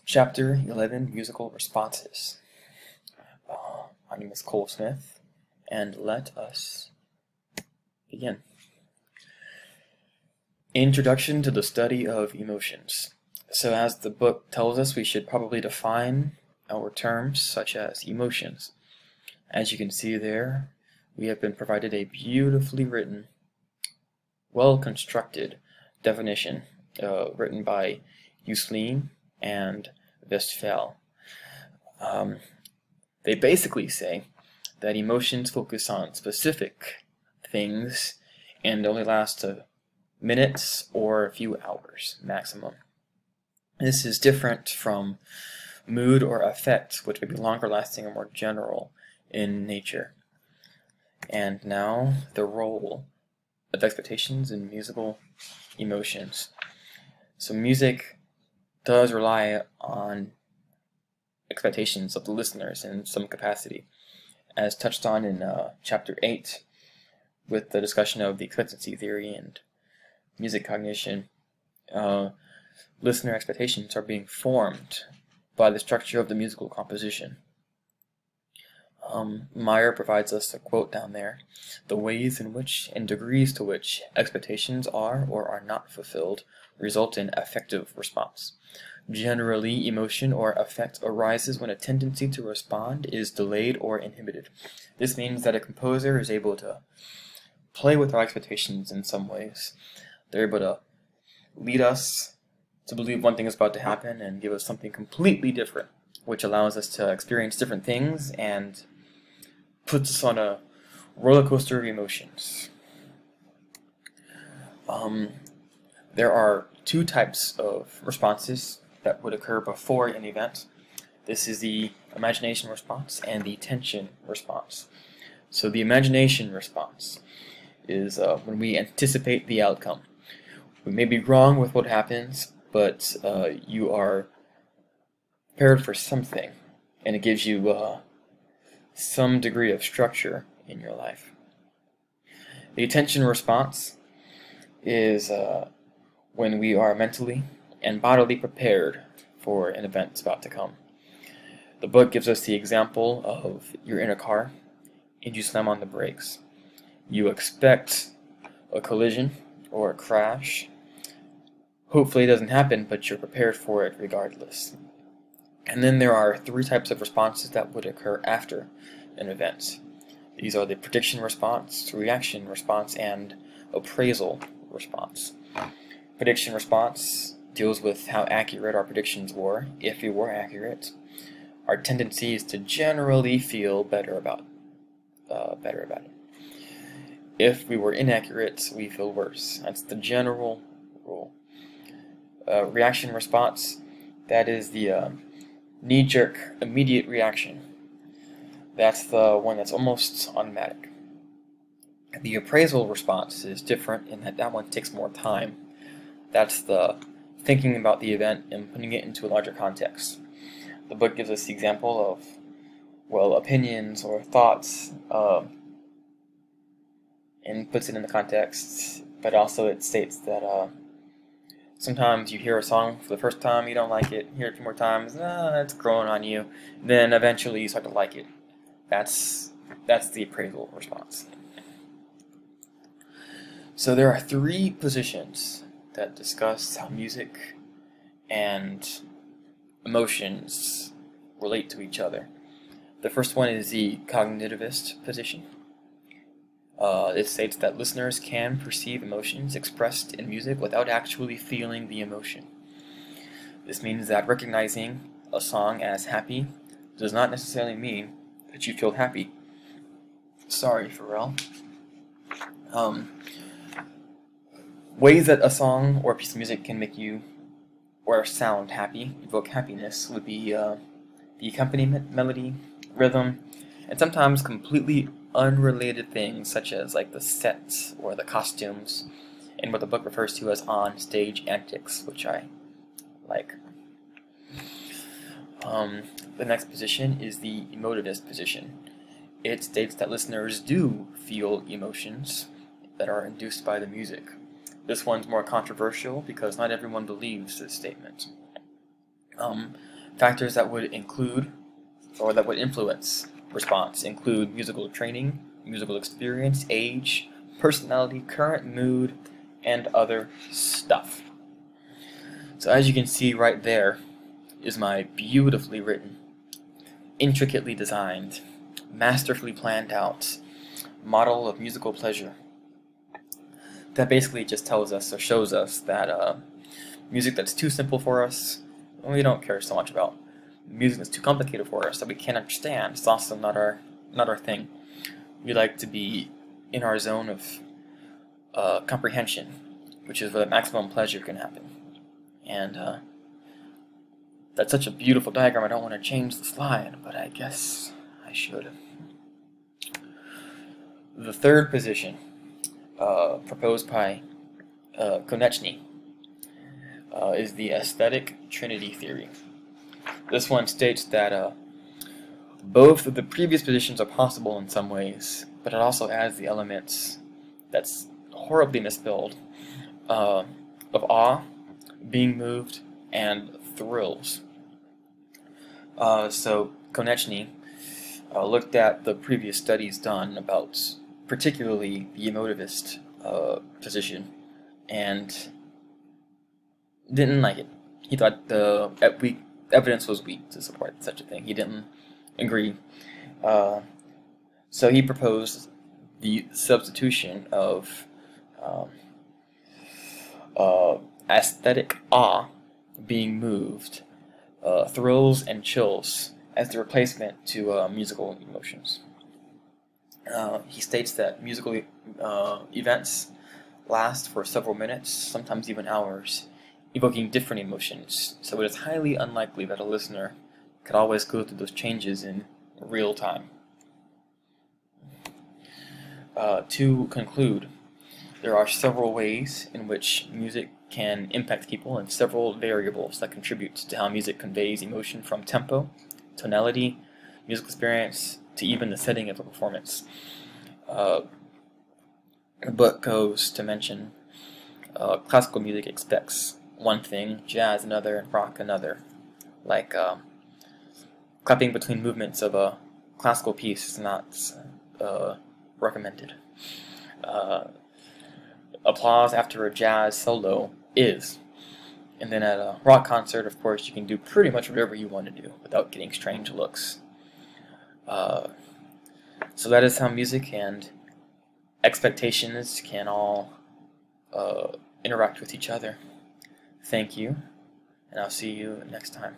Chapter 11, Musical Responses. My name is Cole Smith, and let us begin. Introduction to the study of emotions. So as the book tells us, we should probably define our terms such as emotions. As you can see there, we have been provided a beautifully written, well-constructed definition written by Usselin and Westphal. They basically say that emotions focus on specific things and only last minutes or a few hours maximum. This is different from mood or affect, which may be longer lasting or more general in nature. And now, the role of expectations in musical emotions. So music does rely on expectations of the listeners in some capacity, as touched on in Chapter 8 with the discussion of the expectancy theory and music cognition. Listener expectations are being formed by the structure of the musical composition. Meyer provides us a quote down there: "The ways in which and degrees to which expectations are or are not fulfilled result in affective response. Generally, emotion or affect arises when a tendency to respond is delayed or inhibited." This means that a composer is able to play with our expectations in some ways. They're able to lead us to believe one thing is about to happen and give us something completely different, which allows us to experience different things and puts us on a roller coaster of emotions. There are two types of responses that would occur before an event. This is the imagination response and the tension response. So the imagination response is when we anticipate the outcome. We may be wrong with what happens, but you are prepared for something, and it gives you some degree of structure in your life. The attention response is when we are mentally and bodily prepared for an event that's about to come. The book gives us the example of you're in a car and you slam on the brakes. You expect a collision or a crash. Hopefully it doesn't happen, but you're prepared for it regardless. And then there are three types of responses that would occur after an event. These are the prediction response, reaction response, and appraisal response. Prediction response deals with how accurate our predictions were, if we were accurate. Our tendency is to generally feel better about it. If we were inaccurate, we feel worse. That's the general rule. Reaction response, that is the knee-jerk, immediate reaction. That's the one that's almost automatic. The appraisal response is different in that one takes more time. That's the thinking about the event and putting it into a larger context. The book gives us the example of, well, opinions or thoughts, and puts it in the context, but also it states that sometimes you hear a song for the first time, you don't like it, hear it a few more times, it's growing on you, then eventually you start to like it. That's the appraisal response. So there are three positions that discuss how music and emotions relate to each other. The first one is the cognitivist position. It states that listeners can perceive emotions expressed in music without actually feeling the emotion. This means that recognizing a song as happy does not necessarily mean that you feel happy. Sorry, Pharrell. Ways that a song or a piece of music can make you or sound happy, evoke happiness, would be the accompaniment, melody, rhythm, and sometimes completely unrelated things such as like the sets or the costumes, and what the book refers to as on-stage antics, which I like. The next position is the emotivist position. It states that listeners do feel emotions that are induced by the music. This one's more controversial because not everyone believes this statement. Factors that would include, or that would influence response include musical training, musical experience, age, personality, current mood, and other stuff. So as you can see right there is my beautifully written, intricately designed, masterfully planned out model of musical pleasure. That basically just tells us or shows us that music that's too simple for us, we don't care so much about. Music that's too complicated for us that we can't understand, it's also not our thing. We like to be in our zone of comprehension, which is where the maximum pleasure can happen. And that's such a beautiful diagram, I don't want to change the slide, but I guess I should. The third position, proposed by Konechny, is the aesthetic trinity theory. This one states that both of the previous positions are possible in some ways, but it also adds the elements that's horribly misspelled of awe, being moved, and thrills. So Konechny looked at the previous studies done about particularly the emotivist position and didn't like it. He thought the evidence was weak to support such a thing. He didn't agree. So he proposed the substitution of aesthetic awe, being moved, thrills and chills as the replacement to musical emotions. He states that musical events last for several minutes, sometimes even hours, evoking different emotions, so it is highly unlikely that a listener could always go through those changes in real time. To conclude, there are several ways in which music can impact people and several variables that contribute to how music conveys emotion, from tempo, tonality, musical experience, to even the setting of a performance. The book goes to mention classical music expects one thing, jazz another, and rock another. Like clapping between movements of a classical piece is not recommended. Applause after a jazz solo is. And then at a rock concert, of course, you can do pretty much whatever you want to do without getting strange looks. So that is how music and expectations can all interact with each other. Thank you, and I'll see you next time.